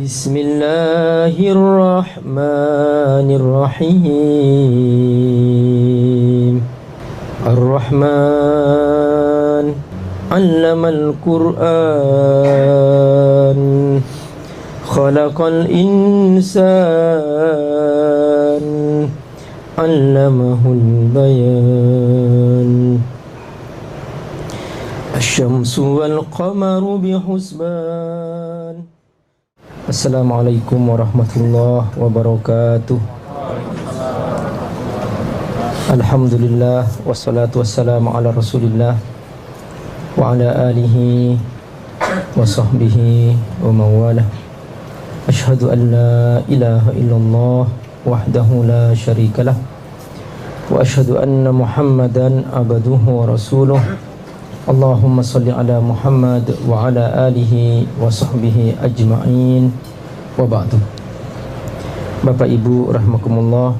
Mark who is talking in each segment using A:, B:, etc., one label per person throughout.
A: Bismillahirrahmanirrahim. Ar-Rahman 'allamal Qur'an, khalaqal insan, 'allamahul bayan. Asy-syamsu wal qamaru bihusban. Assalamualaikum warahmatullahi wabarakatuh. Alhamdulillah, wassalatu wassalamu ala rasulillah wa ala alihi wa sahbihi wa mawalah. Ashhadu an la ilaha illallah wahdahu la syarikalah, wa ashhadu anna Muhammadan abduhu wa rasuluh. Allahumma salli ala Muhammad wa ala alihi wa sahbihi ajma'in, wa ba'du. Bapak Ibu rahimakumullah,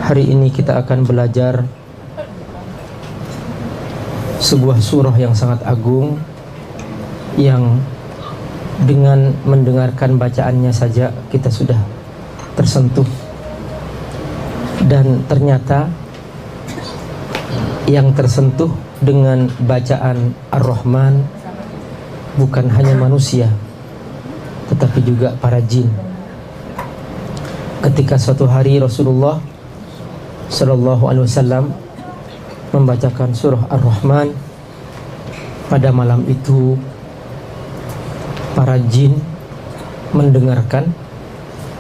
A: hari ini kita akan belajar sebuah surah yang sangat agung, yang dengan mendengarkan bacaannya saja kita sudah tersentuh. Dan ternyata yang tersentuh dengan bacaan Ar-Rahman bukan hanya manusia, tetapi juga para jin. Ketika suatu hari Rasulullah Sallallahu Alaihi Wasallam membacakan surah Ar-Rahman, pada malam itu para jin mendengarkan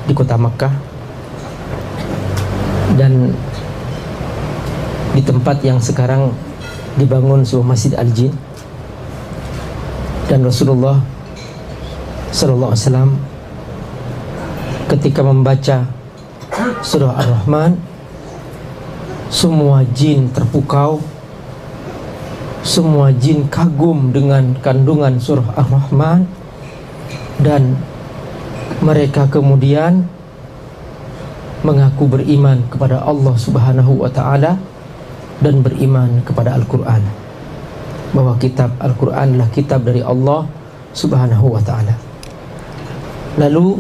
A: di kota Makkah dan di tempat yang sekarang dibangun sebuah masjid Al-Jin. Dan Rasulullah Sallallahu Alaihi Wasallam ketika membaca surah Ar-Rahman, semua jin terpukau, semua jin kagum dengan kandungan surah Ar-Rahman, dan mereka kemudian mengaku beriman kepada Allah Subhanahu wa Ta'ala dan beriman kepada Al-Quran, bahwa kitab Al-Quran adalah kitab dari Allah Subhanahu wa Ta'ala. Lalu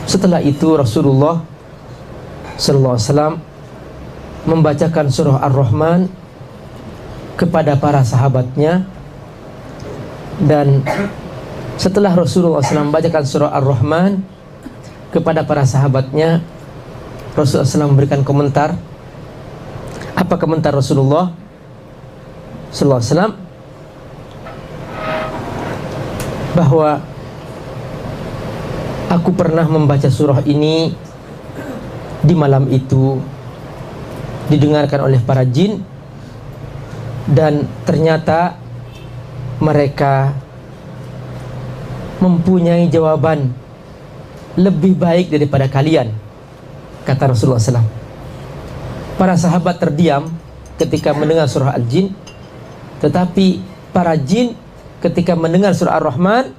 A: setelah itu Rasulullah Sallallahu Alaihi Wasallam membacakan surah Ar-Rahman kepada para sahabatnya. Dan setelah Rasulullah SAW membacakan surah Ar-Rahman kepada para sahabatnya, Rasulullah SAW memberikan komentar. Apa komentar Rasulullah Sallallahu Alaihi Wasallam? Bahwa aku pernah membaca surah ini di malam itu, didengarkan oleh para jin, dan ternyata mereka mempunyai jawaban lebih baik daripada kalian, kata Rasulullah SAW. Para sahabat terdiam ketika mendengar surah Al-Jin, tetapi para jin ketika mendengar surah Ar-Rahman,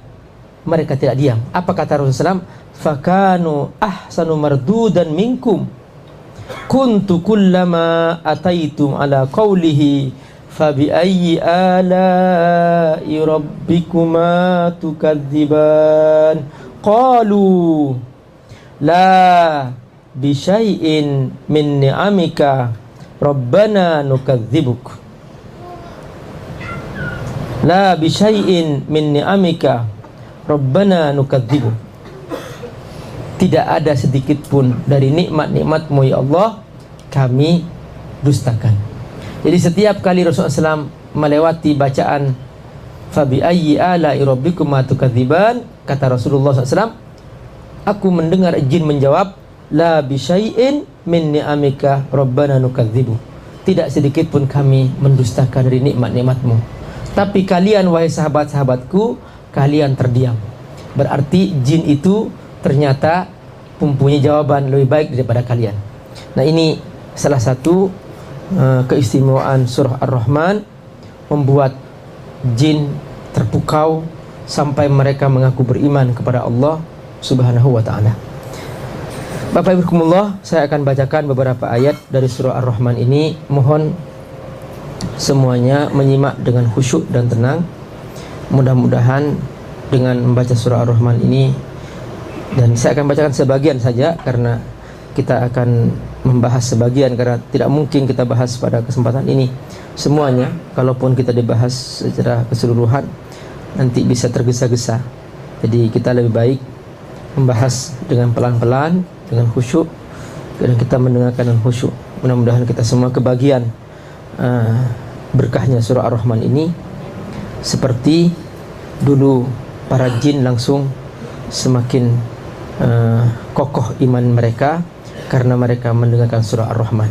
A: mereka tidak diam. Apa kata Rasulullah SAW? Fakanu ahsanu mardudan minkum, kuntu kullama ataitum ala qawlihi fabi ayyi ala'i rabbikuma tukadziban qalu la bisyai'in min ni'amika rabbana nukadzibuk, la bisyai'in min ni'amika rabbana nukadzibuk. Tidak ada sedikit pun dari nikmat-nikmatmu ya Allah kami dustakan. Jadi setiap kali Rasulullah SAW melewati bacaan fabi ayyi ala'i rabbikuma tukadziban, kata Rasulullah SAW, aku mendengar jin menjawab, la bisyai'in min ni'amika rabbana nukadzibu. Tidak sedikit pun kami mendustakan dari nikmat-nikmatmu. Tapi kalian wahai sahabat-sahabatku, kalian terdiam. Berarti jin itu ternyata mempunyai jawaban lebih baik daripada kalian. Nah, ini salah satu keistimewaan surah Ar-Rahman, membuat jin terpukau sampai mereka mengaku beriman kepada Allah Subhanahu wa Ta'ala. Bapak Ibu rahimakumullah, saya akan bacakan beberapa ayat dari surah Ar-Rahman ini. Mohon semuanya menyimak dengan khusyuk dan tenang. Mudah-mudahan dengan membaca surah Ar-Rahman ini, dan saya akan bacakan sebagian saja karena kita akan membahas sebagian, karena tidak mungkin kita bahas pada kesempatan ini semuanya. Kalaupun kita dibahas secara keseluruhan nanti bisa tergesa-gesa. Jadi kita lebih baik membahas dengan pelan-pelan, dengan khusyuk, dan kita mendengarkan dengan khusyuk. Mudah-mudahan kita semua kebagian berkahnya surah Ar-Rahman ini, seperti dulu para jin langsung semakin kokoh iman mereka karena mereka mendengarkan surah Ar-Rahman.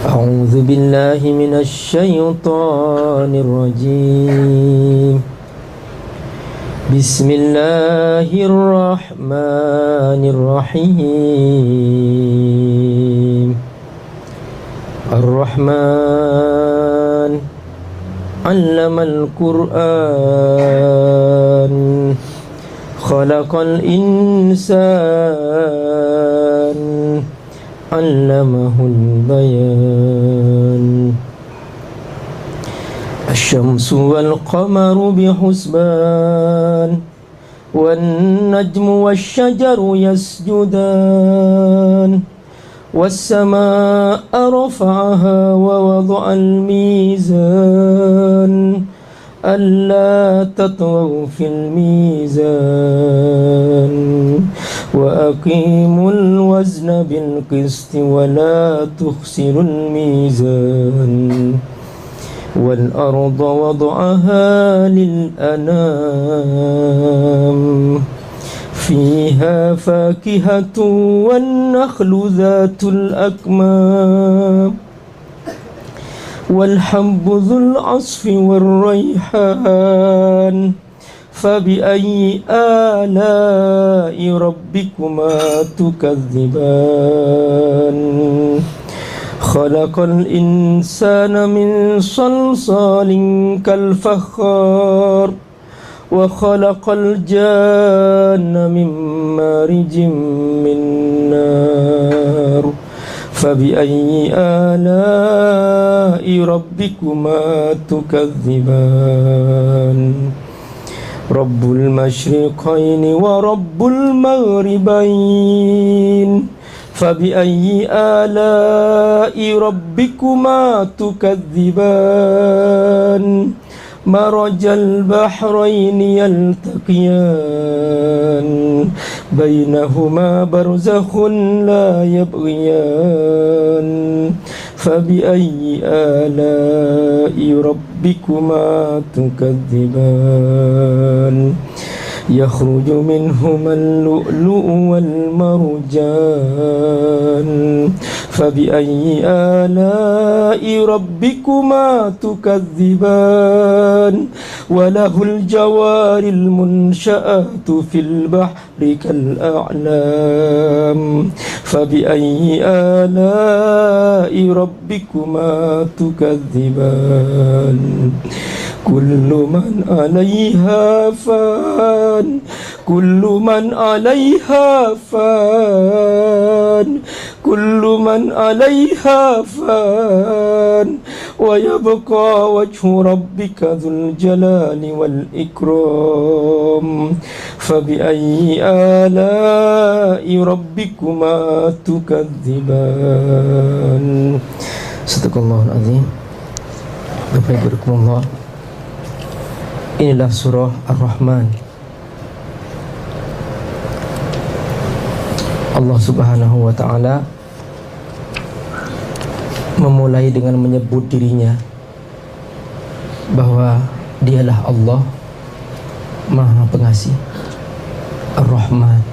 A: A'udzu billahi minasy syaithanir rajim. Bismillahirrahmanirrahim. Ar-Rahman 'allamal Qur'an, khalaqal insan, 'allamahul bayan. Asy-syamsu wal qamaru bihusban, wan najmu wasy-syajaru yasjudan, was-samaa'a rafa'aha wa wada'al mizan, alla tatghaw fil mizan, wa aqimul wazna bil qisti wa la tukhsirul mizan, wal arda wada'aha lil anam, fiha fakihatu wan nakhlu dhatul akmam, wal habbu dhul asfi war rayhan, fabi ayyi ala'i rabbikuma tukadziban. Khalaqal insana min salsalin kal fakhar, wa khalaqal janna min marijin min nar, fabi ayyi ala'i rabbikuma tukadziban. Rabbul masyriqaini wa rabbul maghribain, fabi ayyi ala'i rabbikuma tukadziban. Marajal bahraini yaltaqiyan, bainahuma barzakhun la yabghiyan, fabi ayyi ala'i rabbikuma tukadziban. Yakhruju minhuma al-lu'lu'u wal marjan, fabi ayyi ala'i rabbikuma tukadziban. Walahul jawaril munsha'atu fil bahri kal a'lam, fabi ayyi ala'i rabbikuma tukadziban. Kullu man 'alaiha fan, kullu man 'alaiha fan, kullu man 'alaiha fan, wa yabqa wajhu rabbika dzul jalali wal ikram, fabi ayyi ala'i rabbikuma tukadziban. Sadaqallahul azim. Bapak Ibu rahimakumullah, inilah surah Ar-Rahman. Allah Subhanahu wa ta'ala memulai dengan menyebut dirinya bahwa dialah Allah Maha Pengasih, Ar-Rahman.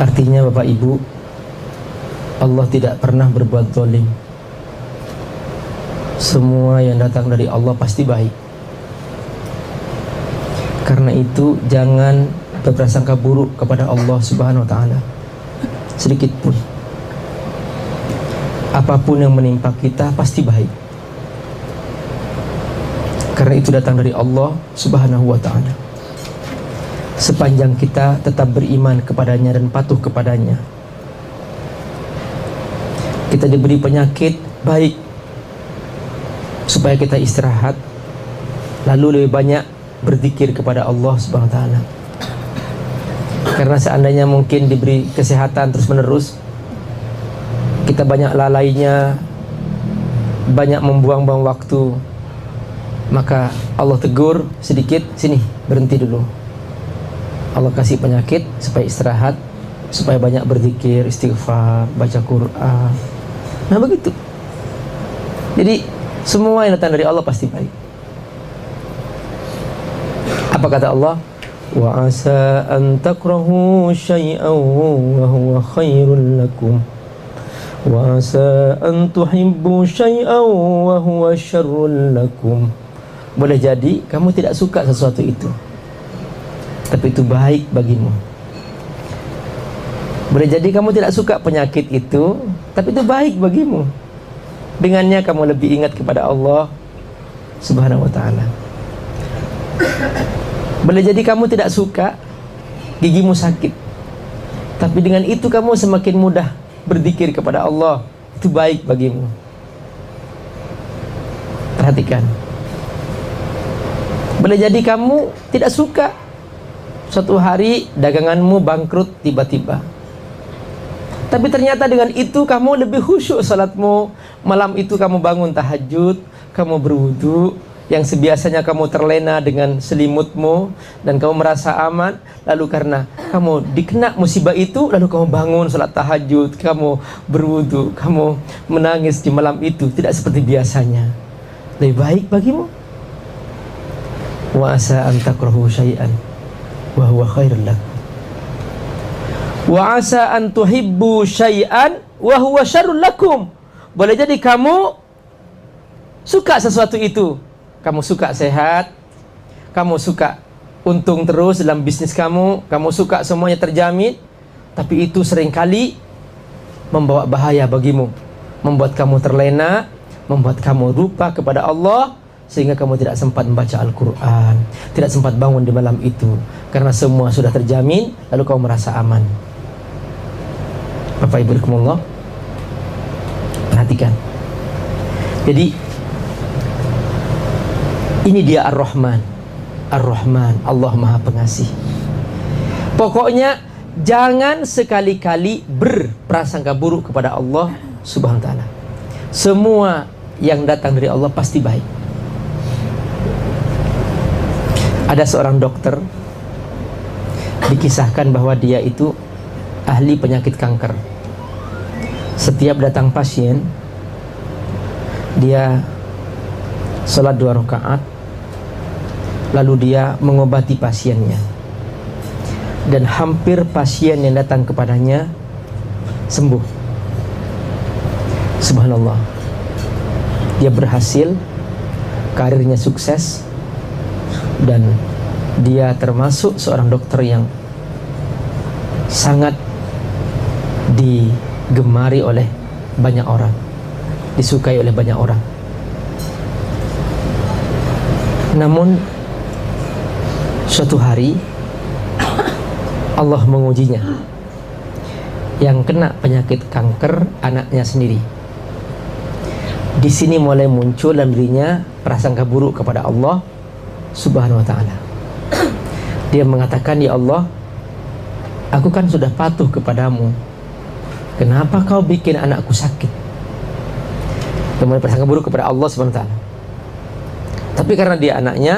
A: Artinya Bapak Ibu, Allah tidak pernah berbuat zalim. Semua yang datang dari Allah pasti baik. Karena itu jangan berprasangka buruk kepada Allah Subhanahu wa ta'ala sedikit pun. Apapun yang menimpa kita pasti baik, karena itu datang dari Allah Subhanahu wa ta'ala. Sepanjang kita tetap beriman kepadanya dan patuh kepadanya. Kita diberi penyakit baik supaya kita istirahat, lalu lebih banyak berzikir kepada Allah Subhanahu wa taala. Karena seandainya mungkin diberi kesehatan terus menerus, kita banyak lalainya, banyak membuang-buang waktu, maka Allah tegur sedikit, sini berhenti dulu. Allah kasih penyakit supaya istirahat, supaya banyak berzikir, istighfar, baca Quran. Nah begitu. Jadi semua yang datang dari Allah pasti baik. Apa kata Allah? Wa asa an takrahu syai'an wa huwa khairul lakum. Wa asa an tuhibbu syai'an wa huwa syarrul lakum. Boleh jadi kamu tidak suka sesuatu itu, tapi itu baik bagimu. Boleh jadi kamu tidak suka penyakit itu, tapi itu baik bagimu. Dengannya kamu lebih ingat kepada Allah Subhanahu wa ta'ala. Boleh jadi kamu tidak suka gigimu sakit, tapi dengan itu kamu semakin mudah berzikir kepada Allah. Itu baik bagimu. Perhatikan. Boleh jadi kamu tidak suka suatu hari daganganmu bangkrut tiba-tiba, tapi ternyata dengan itu kamu lebih khusyuk salatmu. Malam itu kamu bangun tahajud, kamu berwudu, yang sebiasanya kamu terlena dengan selimutmu dan kamu merasa aman, lalu karena kamu dikena musibah itu, lalu kamu bangun salat tahajud, kamu berwudu, kamu menangis di malam itu, tidak seperti biasanya. Lebih baik bagimu. Wa asa an takrahu syai'an wa huwa khairul lakum. Wa asa an tuhibbu syai'an wa huwa syarrul lakum. Boleh jadi kamu suka sesuatu itu. Kamu suka sehat, kamu suka untung terus dalam bisnis kamu suka semuanya terjamin, tapi itu seringkali membawa bahaya bagimu, membuat kamu terlena, membuat kamu lupa kepada Allah, sehingga kamu tidak sempat membaca Al-Quran, tidak sempat bangun di malam itu, karena semua sudah terjamin, lalu kamu merasa aman. Bapak Ibu rahimakumullah, perhatikan. Jadi ini dia Ar-Rahman. Ar-Rahman, Allah Maha Pengasih. Pokoknya jangan sekali-kali berprasangka buruk kepada Allah Subhanahu wa ta'ala. Semua yang datang dari Allah pasti baik. Ada seorang dokter, dikisahkan bahwa dia itu ahli penyakit kanker. Setiap datang pasien, dia sholat 2 rakaat, lalu dia mengobati pasiennya, dan hampir pasien yang datang kepadanya sembuh. Subhanallah, dia berhasil, karirnya sukses, dan dia termasuk seorang dokter yang sangat digemari oleh banyak orang, disukai oleh banyak orang. Namun suatu hari Allah mengujinya. Yang kena penyakit kanker anaknya sendiri. Di sini mulai muncul dalam dirinya prasangka buruk kepada Allah Subhanahu wa ta'ala. Dia mengatakan, ya Allah, aku kan sudah patuh kepadamu, kenapa kau bikin anakku sakit? Dia mulai prasangka buruk kepada Allah Subhanahu wa ta'ala. Tapi karena dia anaknya,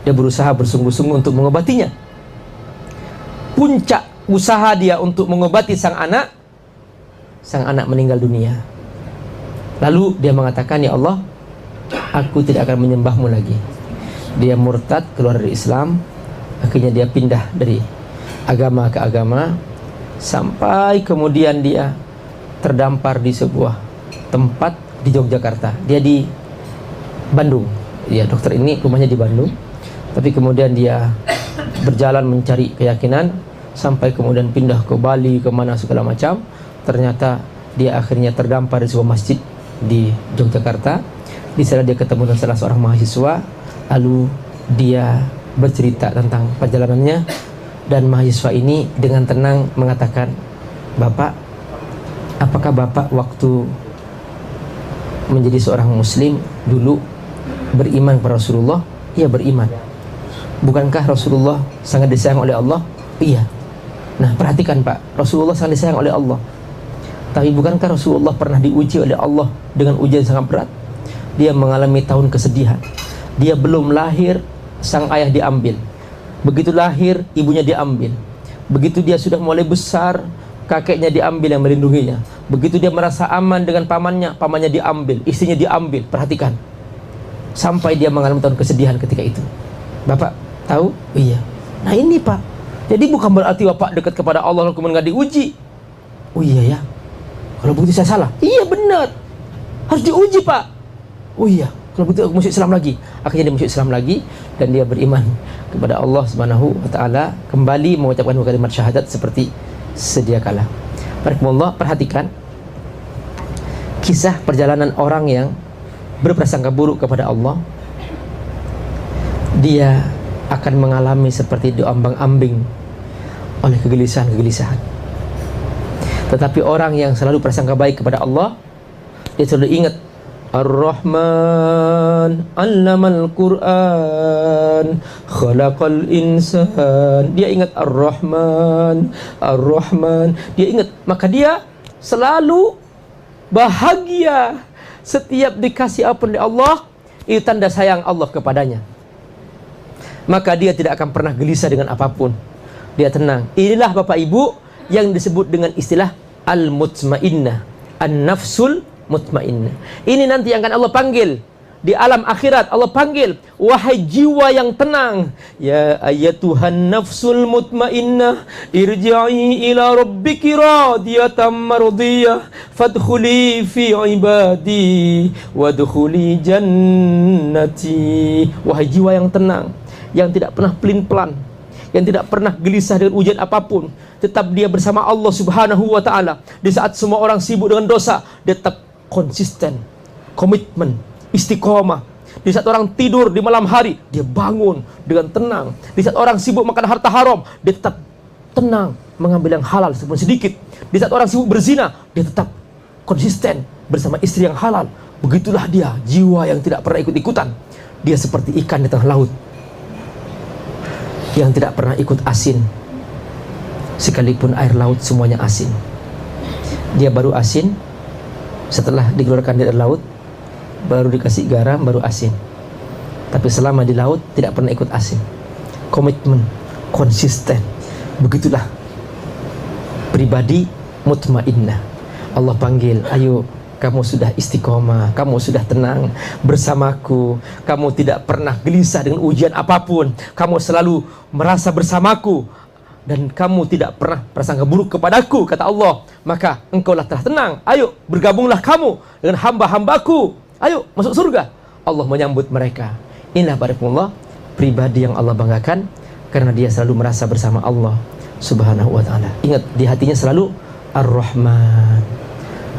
A: dia berusaha bersungguh-sungguh untuk mengobatinya. Puncak usaha dia untuk mengobati sang anak meninggal dunia. Lalu dia mengatakan, ya Allah, aku tidak akan menyembahmu lagi. Dia murtad, keluar dari Islam. Akhirnya dia pindah dari agama ke agama, sampai kemudian dia terdampar di sebuah tempat di Yogyakarta. Dia di Bandung. Ya, dokter ini rumahnya di Bandung, tapi kemudian dia berjalan mencari keyakinan sampai kemudian pindah ke Bali, kemana segala macam. Ternyata dia akhirnya terdampar di sebuah masjid di Yogyakarta. Di sana dia ketemu dengan salah seorang mahasiswa, lalu dia bercerita tentang perjalanannya, dan mahasiswa ini dengan tenang mengatakan, Bapak, apakah Bapak waktu menjadi seorang muslim dulu beriman kepada Rasulullah? ia beriman. Bukankah Rasulullah sangat disayang oleh Allah? Iya. Nah, perhatikan Pak, Rasulullah sangat disayang oleh Allah. Tapi bukankah Rasulullah pernah diuji oleh Allah dengan ujian sangat berat? Dia mengalami tahun kesedihan. Dia belum lahir, sang ayah diambil. Begitu lahir, ibunya diambil. Begitu dia sudah mulai besar, kakeknya diambil yang melindunginya. Begitu dia merasa aman dengan pamannya, pamannya diambil, istrinya diambil. Perhatikan, sampai dia mengalami tahun kesedihan ketika itu. Bapak tahu? Iya. Nah ini Pak, jadi bukan berarti Bapak dekat kepada Allah lalu kemudian nggak diuji. Oh iya ya, kalau begitu saya salah. Iya benar, harus diuji Pak. Oh iya, kalau begitu aku masuk Islam lagi. Akhirnya dia masuk Islam lagi dan dia beriman kepada Allah Subhanahu wa taala, kembali mengucapkan kalimat syahadat seperti sedia kala. Barakallahu, perhatikan kisah perjalanan orang yang berprasangka buruk kepada Allah. Dia akan mengalami seperti diambang-ambing oleh kegelisahan-kegelisahan. Tetapi orang yang selalu prasangka baik kepada Allah, dia selalu ingat Ar-Rahman 'allamal Qur'an khalaqal insan. Dia ingat Ar-Rahman, Ar-Rahman. Dia ingat, maka dia selalu bahagia setiap dikasih apa oleh Allah. Itu tanda sayang Allah kepadanya. Maka dia tidak akan pernah gelisah dengan apapun. Dia tenang. Inilah Bapak Ibu yang disebut dengan istilah al-mutmainnah, an-nafsul mutmainnah. Ini nanti yang akan Allah panggil di alam akhirat. Allah panggil, wahai jiwa yang tenang, ya ayyatuhan nafsul mutmainnah, irji'i ila rabbiki radiyatan mardiyah, fadkhuli fi ibadi wadkhuli jannati. Wahai jiwa yang tenang, yang tidak pernah pelin-pelan, yang tidak pernah gelisah dengan ujian apapun, tetap dia bersama Allah Subhanahu wa taala. Di saat semua orang sibuk dengan dosa, dia tetap konsisten, komitmen, istiqomah. Di saat orang tidur di malam hari, dia bangun dengan tenang. Di saat orang sibuk makan harta haram, dia tetap tenang mengambil yang halal meskipun sedikit. Di saat orang sibuk berzina, dia tetap konsisten bersama istri yang halal. Begitulah dia, jiwa yang tidak pernah ikut-ikutan. Dia seperti ikan di tengah laut yang tidak pernah ikut asin, sekalipun air laut semuanya asin. Dia baru asin setelah dikeluarkan dari laut, baru dikasih garam, baru asin. Tapi selama di laut tidak pernah ikut asin. Komitmen, konsisten. Begitulah pribadi mutmainnah. Allah panggil, ayo kamu sudah istiqomah, kamu sudah tenang bersamaku, kamu tidak pernah gelisah dengan ujian apapun, kamu selalu merasa bersamaku, dan kamu tidak pernah prasangka buruk kepadaku, kata Allah. Maka engkaulah telah tenang. Ayo bergabunglah kamu dengan hamba-hambaku. Ayo masuk surga. Allah menyambut mereka. Inilah barakallah pribadi yang Allah banggakan, karena dia selalu merasa bersama Allah Subhanahu wa taala. Ingat, di hatinya selalu Ar-Rahman,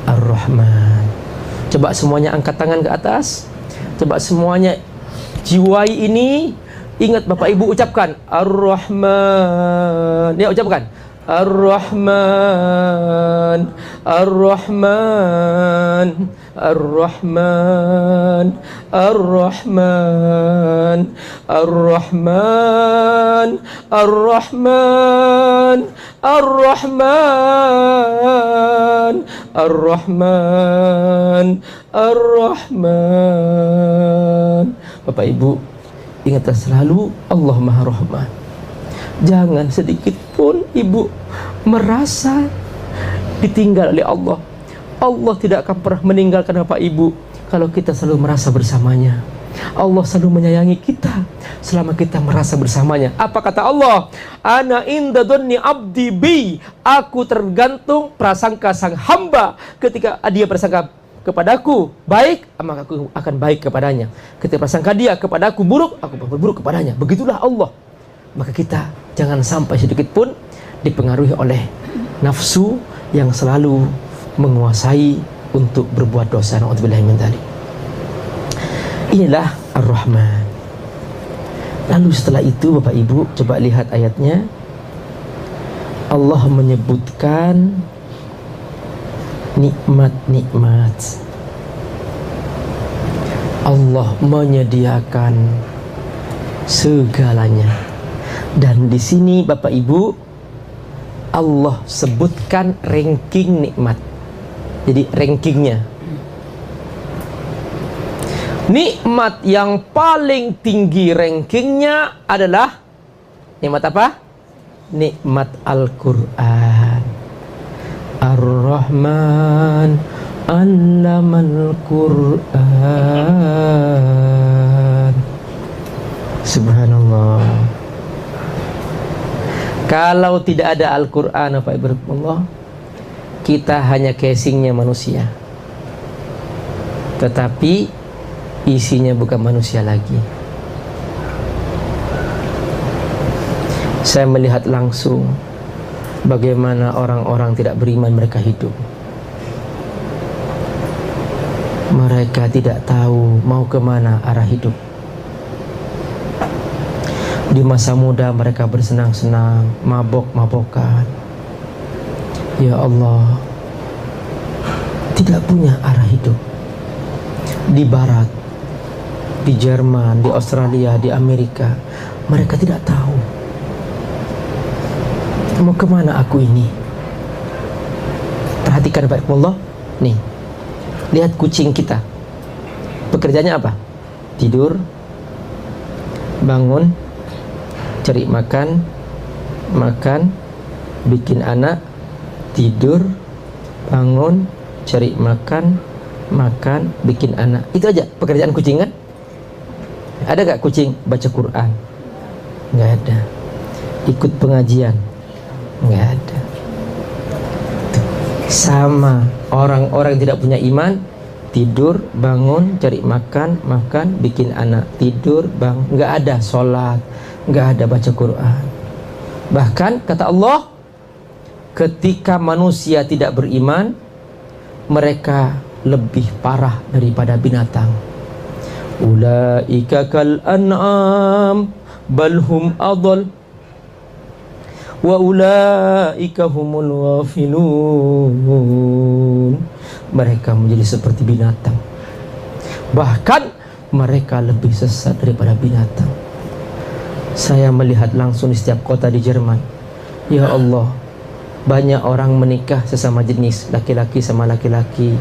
A: Ar-Rahman. Coba semuanya angkat tangan ke atas. Coba semuanya jiwai ini. Ingat Bapak Ibu ucapkan Ar-Rahman. Ya, ucapkan Ar-Rahman, Ar-Rahman, Ar-Rahman, Ar-Rahman, Ar-Rahman, Ar-Rahman, Ar-Rahman, Ar-Rahman, Ar-Rahman. Bapak Ibu, ingatlah selalu Allah Maha Rahman. Jangan sedikit pun ibu merasa ditinggal oleh Allah. Allah tidak akan pernah meninggalkan Bapak Ibu kalau kita selalu merasa bersamanya. Allah selalu menyayangi kita selama kita merasa bersamanya. Apa kata Allah? Ana inda dhanni abdi bi. Aku tergantung prasangka sang hamba. Ketika dia prasangka kepadaku baik, maka aku akan baik kepadanya. Ketika prasangka dia kepadaku buruk, aku berburuk kepadanya. Begitulah Allah. Maka kita jangan sampai sedikit pun dipengaruhi oleh nafsu yang selalu menguasai untuk berbuat dosa. Na'udzubillahi min dzalik. Inilah Ar-Rahman. Lalu setelah itu Bapak Ibu coba lihat ayatnya. Allah menyebutkan nikmat-nikmat. Allah menyediakan segalanya. Dan di sini Bapak Ibu, Allah sebutkan ranking nikmat. Jadi rankingnya, nikmat yang paling tinggi rankingnya adalah nikmat apa? Nikmat Al-Quran. Ar-Rahman Allamal Quran. Subhanallah. Kalau tidak ada Al-Quran, apa ibaratullah, kita hanya casingnya manusia, tetapi isinya bukan manusia lagi. Saya melihat langsung bagaimana orang-orang tidak beriman mereka hidup. Mereka tidak tahu mau kemana arah hidup. Di masa muda mereka bersenang-senang, mabok-mabokan. Ya Allah, tidak punya arah hidup. Di Barat, di Jerman, di Australia, di Amerika, mereka tidak tahu mau kemana aku ini. Perhatikan baik Allah. Nih, lihat kucing kita. Pekerjaannya apa? Tidur, bangun, cari makan, makan, bikin anak, tidur, bangun, cari makan, makan, bikin anak. Itu aja pekerjaan kucing kan? Ada gak kucing baca Quran? Nggak ada. Ikut pengajian? Nggak ada. Sama orang-orang yang tidak punya iman, tidur, bangun, cari makan, makan, bikin anak, tidur, bangun, nggak ada sholat, nggak ada baca Quran. Bahkan kata Allah, ketika manusia tidak beriman, mereka lebih parah daripada binatang. Ulaika kal an'am balhum adall wa ulaika humul ghafilun. Mereka menjadi seperti binatang, bahkan mereka lebih sesat daripada binatang. Saya melihat langsung di setiap kota di Jerman. Ya Allah, banyak orang menikah sesama jenis, laki-laki sama laki-laki,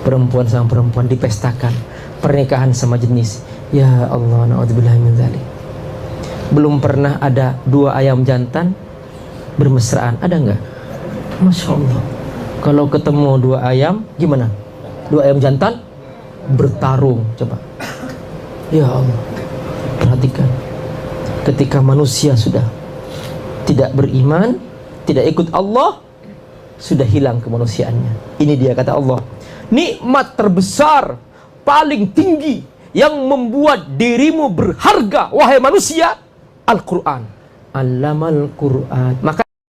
A: perempuan sama perempuan, dipestakan pernikahan sama jenis. Ya Allah, na'udzubillah min dzalik. Belum pernah ada dua ayam jantan bermesraan, ada nggak? Masya Allah. Kalau ketemu dua ayam, gimana? Dua ayam jantan bertarung, coba. Ya Allah, perhatikan. Ketika manusia sudah tidak beriman, tidak ikut Allah, sudah hilang kemanusiaannya. Ini dia kata Allah, nikmat terbesar, paling tinggi, yang membuat dirimu berharga, wahai manusia, Al-Quran. Allamal Quran. Maka